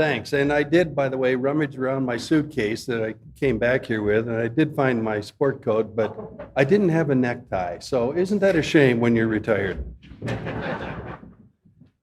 thanks. And I did, by the way, rummage around my suitcase that I came back here with, and I did find my sport coat, but I didn't have a necktie. So isn't that a shame when you're retired?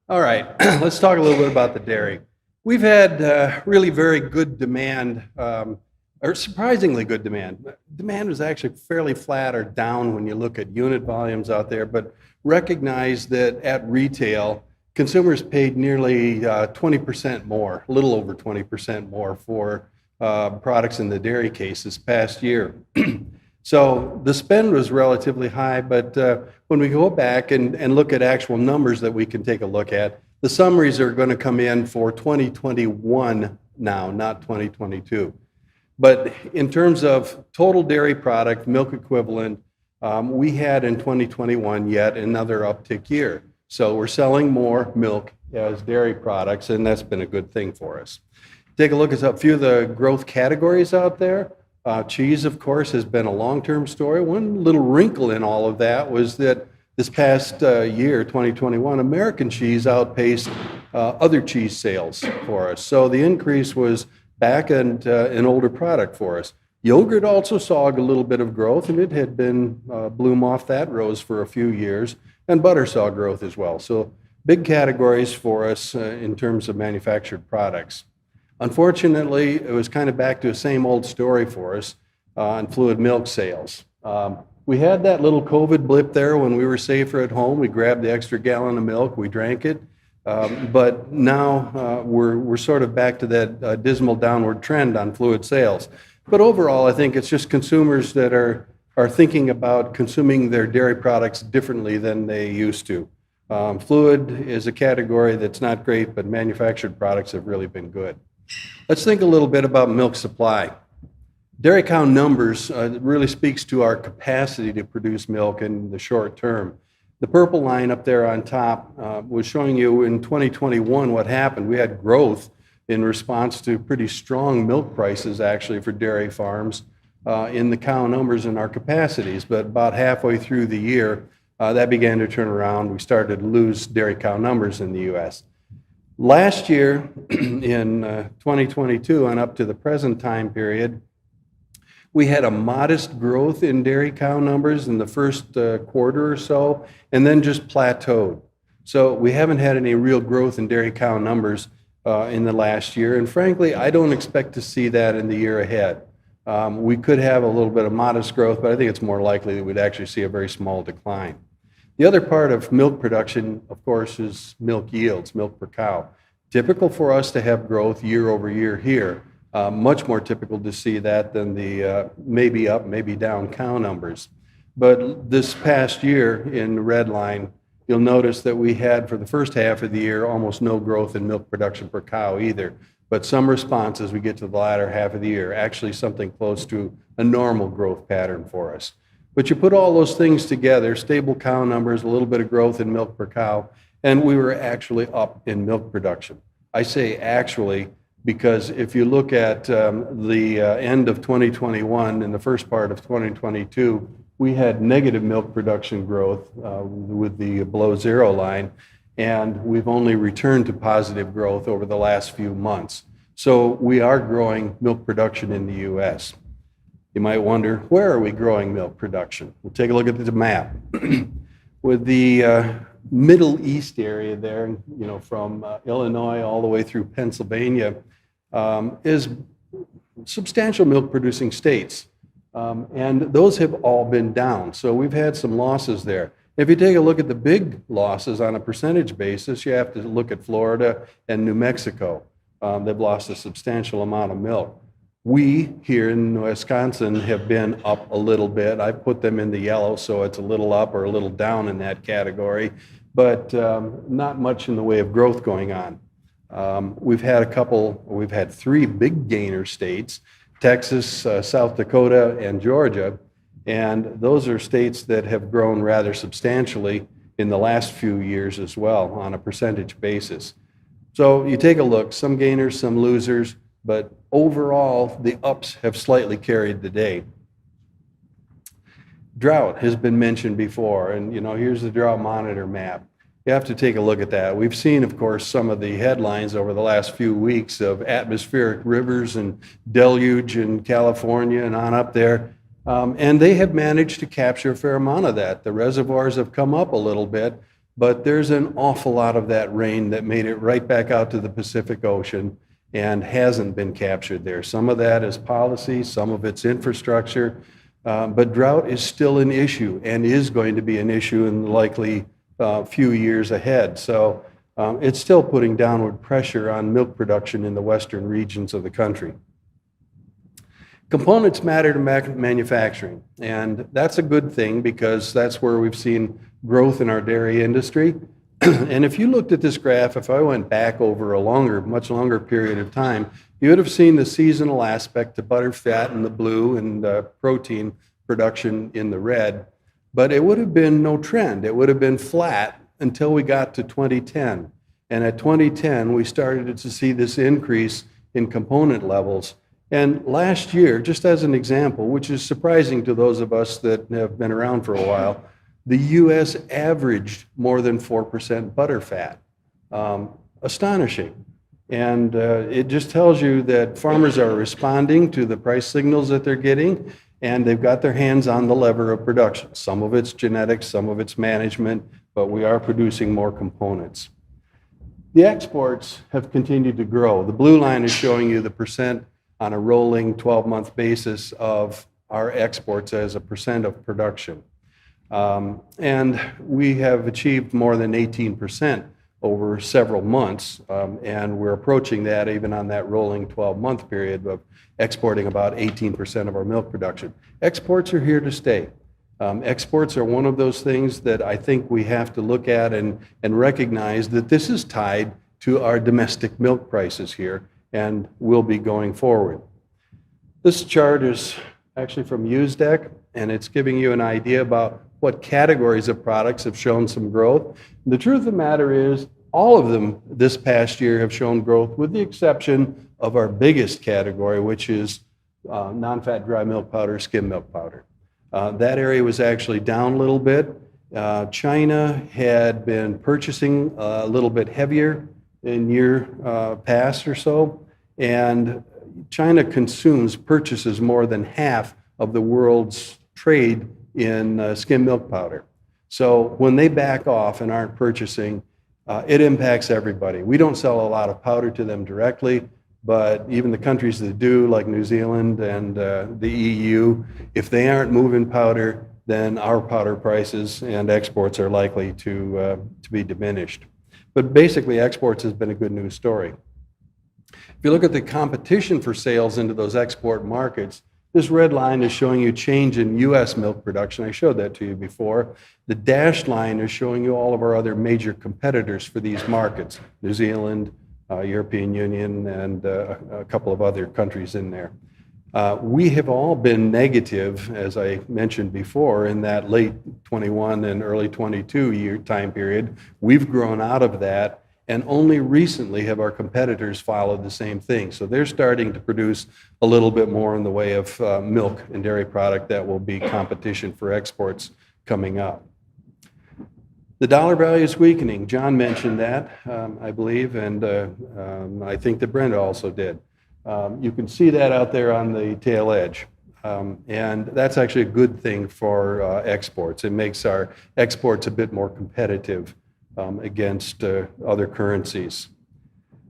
All right, let's talk a little bit about the dairy. We've had really very good demand, or surprisingly good demand. Demand was actually fairly flat or down when you look at unit volumes out there, but recognize that at retail, consumers paid nearly 20% more, a little over 20% more for products in the dairy case this past year. So the spend was relatively high, but when we go back and look at actual numbers that we can take a look at, the summaries are going to come in for 2021 now, not 2022. But in terms of total dairy product, milk equivalent, we had in 2021 yet another uptick year. So we're selling more milk as dairy products, and that's been a good thing for us. Take a look at a few of the growth categories out there. Cheese, of course, has been a long-term story. One little wrinkle in all of that was that this past year, 2021, American cheese outpaced other cheese sales for us. So the increase was back and an older product for us. Yogurt also saw a little bit of growth, and it had been bloom off that rose for a few years, and butter saw growth as well. So big categories for us in terms of manufactured products. Unfortunately, it was kind of back to the same old story for us on fluid milk sales. We had that little COVID blip there when we were safer at home. We grabbed the extra gallon of milk, we drank it. But now we're sort of back to that dismal downward trend on fluid sales. But overall, I think it's just consumers that are thinking about consuming their dairy products differently than they used to. Fluid is a category that's not great, but manufactured products have really been good. Let's think a little bit about milk supply. Dairy cow numbers really speaks to our capacity to produce milk in the short term. The purple line up there on top was showing you in 2021 what happened. We had growth in response to pretty strong milk prices actually for dairy farms in the cow numbers and our capacities. But about halfway through the year, that began to turn around. We started to lose dairy cow numbers in the U.S. Last year, in 2022 and up to the present time period, we had a modest growth in dairy cow numbers in the first quarter or so, and then just plateaued. So we haven't had any real growth in dairy cow numbers in the last year, and frankly, I don't expect to see that in the year ahead. We could have a little bit of modest growth, but I think it's more likely that we'd actually see a very small decline. The other part of milk production, of course, is milk yields, milk per cow. Typical for us to have growth year over year here. Much more typical to see that than the maybe up, maybe down cow numbers. But this past year in the red line, you'll notice that we had for the first half of the year almost no growth in milk production per cow either. But some response as we get to the latter half of the year, actually something close to a normal growth pattern for us. But you put all those things together, stable cow numbers, a little bit of growth in milk per cow, and we were actually up in milk production. I say actually because if you look at the end of 2021 and the first part of 2022, we had negative milk production growth with the below zero line, and we've only returned to positive growth over the last few months. So we are growing milk production in the U.S. You might wonder, where are we growing milk production? We'll take a look at the map. With the Middle East area there, you know, from Illinois all the way through Pennsylvania, is substantial milk producing states. And those have all been down. So we've had some losses there. If you take a look at the big losses on a percentage basis, you have to look at Florida and New Mexico. They've lost a substantial amount of milk. We here in Wisconsin have been up a little bit. I put them in the yellow, so it's a little up or a little down in that category, but not much in the way of growth going on. We've had three big gainer states, Texas, South Dakota, and Georgia, and those are states that have grown rather substantially in the last few years as well on a percentage basis. So you take a look, some gainers, some losers, but overall, the ups have slightly carried the day. Drought has been mentioned before, and you know, here's the drought monitor map. You have to take a look at that. We've seen, of course, some of the headlines over the last few weeks of atmospheric rivers and deluge in California and on up there. And they have managed to capture a fair amount of that. The reservoirs have come up a little bit, but there's an awful lot of that rain that made it right back out to the Pacific Ocean and hasn't been captured there. Some of that is policy, some of it's infrastructure, but drought is still an issue and is going to be an issue in the likely few years ahead. So it's still putting downward pressure on milk production in the western regions of the country. Components matter to manufacturing, and that's a good thing because that's where we've seen growth in our dairy industry. And if you looked at this graph, if I went back over a much longer period of time, you would have seen the seasonal aspect to butter fat in the blue and protein production in the red. But it would have been no trend. It would have been flat until we got to 2010. And at 2010, we started to see this increase in component levels. And last year, just as an example, which is surprising to those of us that have been around for a while, the U.S. averaged more than 4% butter fat. Astonishing. And it just tells you that farmers are responding to the price signals that they're getting, and they've got their hands on the lever of production. Some of it's genetics, some of it's management, but we are producing more components. The exports have continued to grow. The blue line is showing you the percent on a rolling 12-month basis of our exports as a percent of production. And we have achieved more than 18% over several months, and we're approaching that even on that rolling 12-month period of exporting about 18% of our milk production. Exports are here to stay. Exports are one of those things that I think we have to look at and recognize that this is tied to our domestic milk prices here and will be going forward. This chart is actually from USDEC, and it's giving you an idea about what categories of products have shown some growth. And the truth of the matter is, all of them this past year have shown growth, with the exception of our biggest category, which is non-fat dry milk powder, skim milk powder. That area was actually down a little bit. China had been purchasing a little bit heavier in year past or so, and China purchases more than half of the world's trade in skim milk powder. So when they back off and aren't purchasing, it impacts everybody. We don't sell a lot of powder to them directly, but even the countries that do, like New Zealand and the EU, if they aren't moving powder, then our powder prices and exports are likely to be diminished. But basically, exports has been a good news story. If you look at the competition for sales into those export markets, this red line is showing you change in U.S. milk production. I showed that to you before. The dashed line is showing you all of our other major competitors for these markets: New Zealand, European Union, and a couple of other countries in there. We have all been negative, as I mentioned before, in that late 21 and early 22 year time period. We've grown out of that, and only recently have our competitors followed the same thing. So they're starting to produce a little bit more in the way of milk and dairy product that will be competition for exports coming up. The dollar value is weakening. John mentioned that, I believe, and I think that Brenda also did. You can see that out there on the tail edge. And that's actually a good thing for exports. It makes our exports a bit more competitive against other currencies.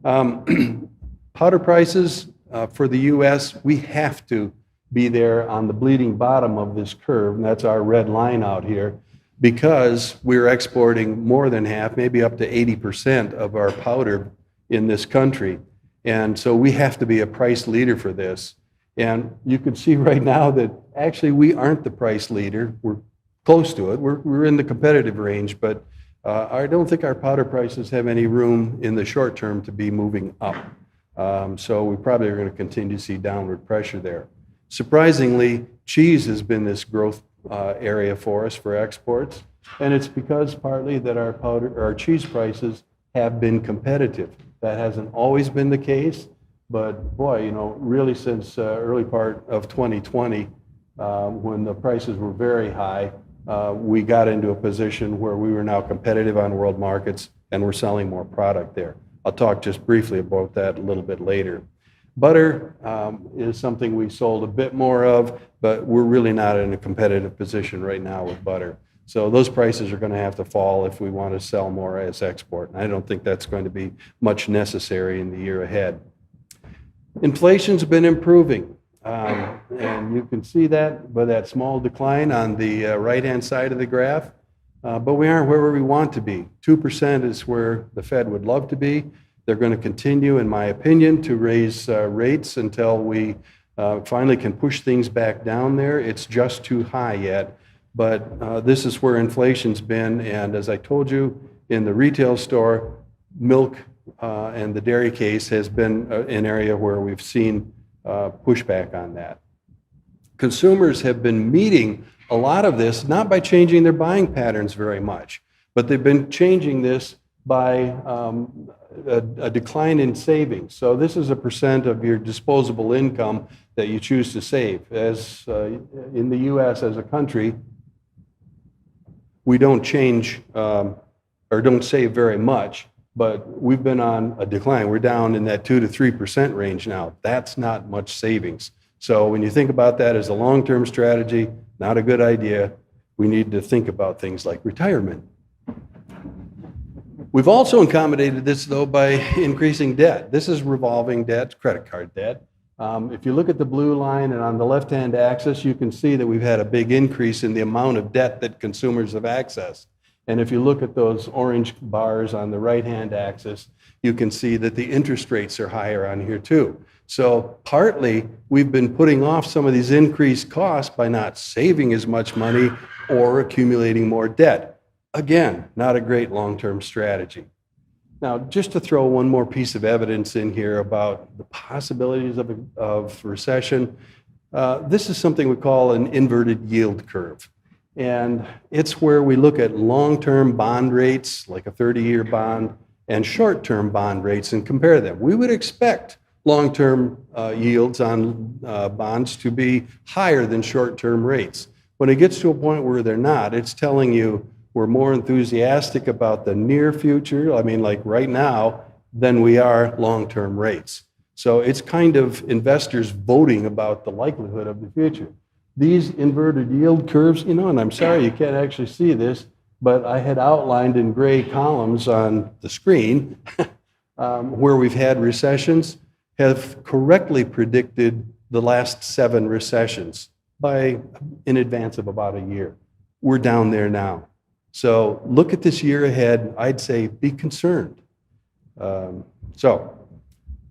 Powder prices for the U.S., we have to be there on the bleeding bottom of this curve, and that's our red line out here, because we're exporting more than half, maybe up to 80% of our powder in this country. And so we have to be a price leader for this. And you can see right now that actually we aren't the price leader. We're close to it. We're in the competitive range, but I don't think our powder prices have any room in the short term to be moving up. So we probably are going to continue to see downward pressure there. Surprisingly, cheese has been this growth area for us for exports, and it's because partly that our cheese prices have been competitive. That hasn't always been the case, but boy, really since early part of 2020, when the prices were very high, we got into a position where we were now competitive on world markets and we're selling more product there. I'll talk just briefly about that a little bit later. Butter is something we sold a bit more of, but we're really not in a competitive position right now with butter. So those prices are going to have to fall if we want to sell more as export. And I don't think that's going to be much necessary in the year ahead. Inflation's been improving. And you can see that by that small decline on the right-hand side of the graph. But we aren't where we want to be. 2% is where the Fed would love to be. They're going to continue, in my opinion, to raise rates until we finally can push things back down there. It's just too high yet. But this is where inflation's been. And as I told you, in the retail store, milk and the dairy case has been an area where we've seen pushback on that. Consumers have been meeting a lot of this, not by changing their buying patterns very much, but they've been changing this by a decline in savings. So this is a percent of your disposable income that you choose to save. As in the US as a country, we don't change or don't save very much, but we've been on a decline. We're down in that 2 to 3% range now. That's not much savings. So when you think about that as a long-term strategy, not a good idea. We need to think about things like retirement. We've also accommodated this, though, by increasing debt. This is revolving debt, credit card debt. If you look at the blue line and on the left-hand axis, you can see that we've had a big increase in the amount of debt that consumers have accessed. And if you look at those orange bars on the right-hand axis, you can see that the interest rates are higher on here too. So partly, we've been putting off some of these increased costs by not saving as much money or accumulating more debt. Again, not a great long-term strategy. Now, just to throw one more piece of evidence in here about the possibilities of recession, this is something we call an inverted yield curve. And it's where we look at long-term bond rates, like a 30-year bond, and short-term bond rates and compare them. We would expect long-term yields on bonds to be higher than short-term rates. When it gets to a point where they're not, it's telling you we're more enthusiastic about the near future, I mean like right now, than we are long-term rates. So it's kind of investors voting about the likelihood of the future. These inverted yield curves, and I'm sorry you can't actually see this, but I had outlined in gray columns on the screen where we've had recessions, have correctly predicted the last 7 recessions in advance of about a year. We're down there now. So look at this year ahead. I'd say be concerned. So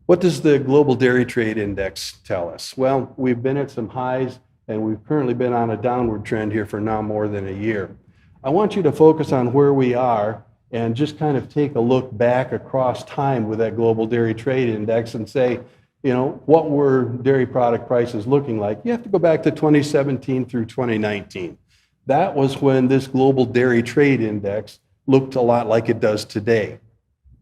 what does the Global Dairy Trade Index tell us? Well, we've been at some highs, and we've currently been on a downward trend here for now more than a year. I want you to focus on where we are and just kind of take a look back across time with that Global Dairy Trade Index and say, what were dairy product prices looking like? You have to go back to 2017 through 2019. That was when this Global Dairy Trade Index looked a lot like it does today.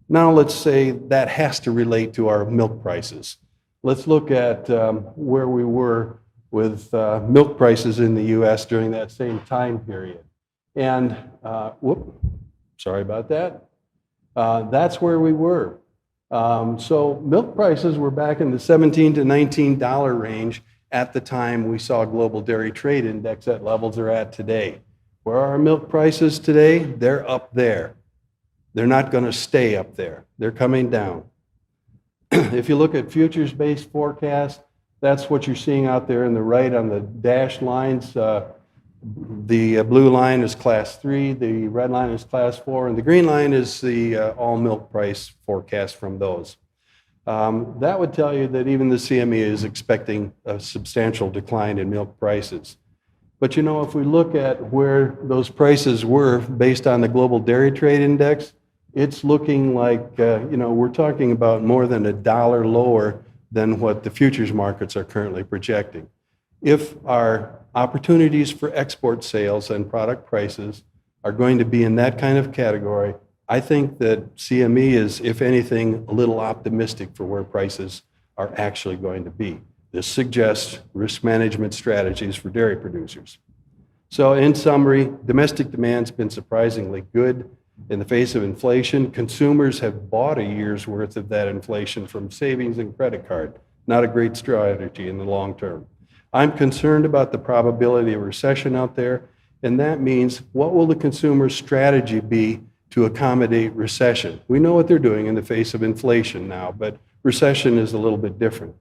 Now let's say that has to relate to our milk prices. Let's look at where we were with milk prices in the US during that same time period. And, sorry about that. That's where we were. So milk prices were back in the $17 to $19 range at the time we saw Global Dairy Trade Index at levels they're at today. Where are our milk prices today? They're up there. They're not going to stay up there. They're coming down. If you look at futures-based forecasts, that's what you're seeing out there in the right on the dashed lines. The blue line is class 3, the red line is class 4, and the green line is the all milk price forecast from those. That would tell you that even the CME is expecting a substantial decline in milk prices. But if we look at where those prices were based on the Global Dairy Trade Index, it's looking like, we're talking about more than $1 lower than what the futures markets are currently projecting. If our opportunities for export sales and product prices are going to be in that kind of category, I think that CME is, if anything, a little optimistic for where prices are actually going to be. This suggests risk management strategies for dairy producers. So in summary, domestic demand's been surprisingly good in the face of inflation. Consumers have bought a year's worth of that inflation from savings and credit card. Not a great strategy in the long term. I'm concerned about the probability of recession out there, and that means what will the consumer's strategy be to accommodate recession? We know what they're doing in the face of inflation now, but recession is a little bit different.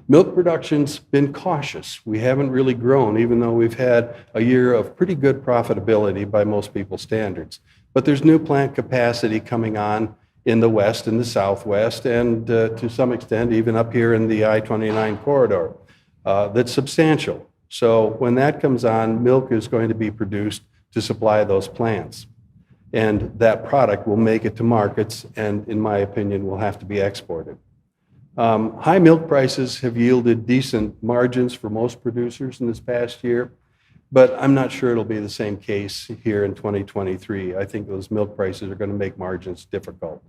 Milk production's been cautious. We haven't really grown, even though we've had a year of pretty good profitability by most people's standards. But there's new plant capacity coming on in the West and the Southwest, and to some extent, even up here in the I-29 corridor, that's substantial. So when that comes on, milk is going to be produced to supply those plants. And that product will make it to markets, and in my opinion, will have to be exported. High milk prices have yielded decent margins for most producers in this past year, but I'm not sure it'll be the same case here in 2023. I think those milk prices are going to make margins difficult.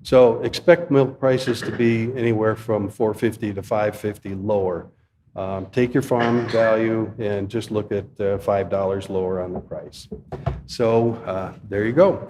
So expect milk prices to be anywhere from $4.50 to $5.50 lower. Take your farm value and just look at $5 lower on the price. So there you go.